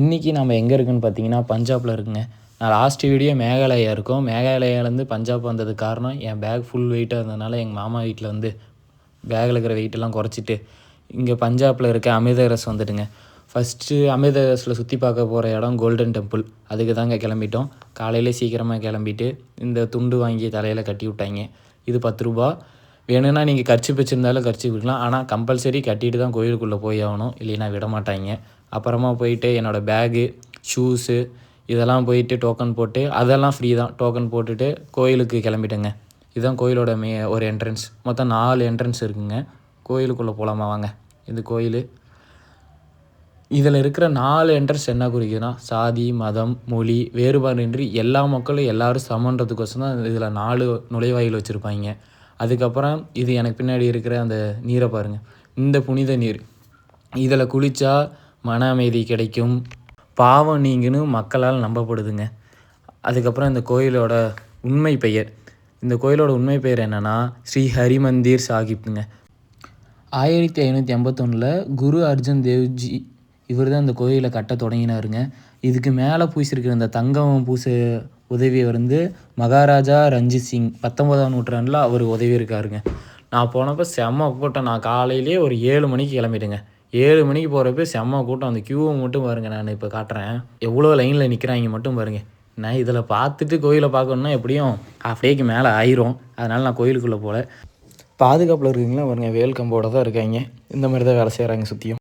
இன்றைக்கி நம்ம எங்கே இருக்குன்னு பார்த்தீங்கன்னா பஞ்சாபில் இருக்குங்க. நான் லாஸ்ட் வீடியோ மேகாலயா இருக்கும். மேகாலயாலேருந்து பஞ்சாப் வந்ததுக்கு காரணம் என் பேக் ஃபுல் வெயிட்டாக இருந்ததுனால எங்கள் மாமா வீட்டில் வந்து பேக்கில் இருக்கிற வெயிட்டெல்லாம் குறைச்சிட்டு இங்கே பஞ்சாபில் இருக்க அமிர்தசரஸ் வந்துட்டுங்க. ஃபஸ்ட்டு அமிர்தசரஸில் சுற்றி பார்க்க போகிற இடம் கோல்டன் டெம்பிள். அதுக்கு தாங்க கிளம்பிட்டோம். காலையிலே சீக்கிரமாக கிளம்பிட்டு இந்த துண்டு வாங்கி தலையில் கட்டி விட்டாங்க. இது 10 ரூபா. வேணும்னா நீங்கள் கர்ச்சீப் வச்சுருந்தாலும் கர்ச்சீப் விடலாம். ஆனால் கம்பல்சரி கட்டிட்டு தான் கோயிலுக்குள்ளே போய் ஆகணும், இல்லைன்னா விட மாட்டாங்க. அப்புறமா போயிட்டு என்னோடய பேகு, ஷூஸு இதெல்லாம் போயிட்டு டோக்கன் போட்டு, அதெல்லாம் ஃப்ரீ தான். டோக்கன் போட்டுட்டு கோயிலுக்கு கிளம்பிட்டேங்க. இதுதான் கோயிலோட ஒரு என்ட்ரன்ஸ். மொத்தம் 4 என்ட்ரன்ஸ் இருக்குங்க. கோயிலுக்குள்ளே போகலாமா வாங்க. இது கோயில். இதில் இருக்கிற 4 என்ட்ரன்ஸ் என்ன குறிக்குதுன்னா, சாதி, மதம், மொழி வேறுபாடின்றி எல்லா மக்களும் எல்லோரும் சமன்றதுக்கோசம் தான் இதில் 4 நுழைவாயில் வச்சுருப்பாங்க. அதுக்கப்புறம் இது எனக்கு பின்னாடி இருக்கிற அந்த நீரை பாருங்கள். இந்த புனித நீர், இதில் குளித்தா மன அமைதி கிடைக்கும், பாவம் நீங்குன்னு மக்களால் நம்பப்படுதுங்க. அதுக்கப்புறம் இந்த கோயிலோட உண்மை பெயர், இந்த கோயிலோட உண்மை பெயர் என்னென்னா ஸ்ரீ ஹரிமந்திர் சாஹிப்ங்க. 1581 குரு அர்ஜுன் தேவ்ஜி இவர் தான் இந்த கோயிலை கட்ட தொடங்கினாருங்க. இதுக்கு மேலே பூசிருக்கிற இந்த தங்கம் பூச உதவி வந்து மகாராஜா ரஞ்சித் சிங் 19ஆம் நூற்றாண்டில் அவர் உதவி இருக்காருங்க. நான் போனப்போ செம்ம கூட்டம். நான் காலையிலேயே ஒரு 7 மணிக்கு கிளம்பிட்டேங்க. 7 மணிக்கு போகிறப்ப செம்ம கூட்டம். அந்த க்யூவை மட்டும் பாருங்கள். நான் இப்போ காட்டுறேன் எவ்வளோ லைனில் நிற்கிறாங்க மட்டும் பாருங்கள். நான் இதில் பார்த்துட்டு கோயிலை பார்க்கணுன்னா எப்படியும் ஹாஃப் டேக்கு மேலே ஆயிரும். அதனால் நான் கோயிலுக்குள்ளே போகல. பாதுகாப்பில் இருக்குங்களா பாருங்கள், வேல் கம்போட தான் இருக்காங்க. இந்த மாதிரி தான் வேலை செய்கிறாங்க சுற்றியும்.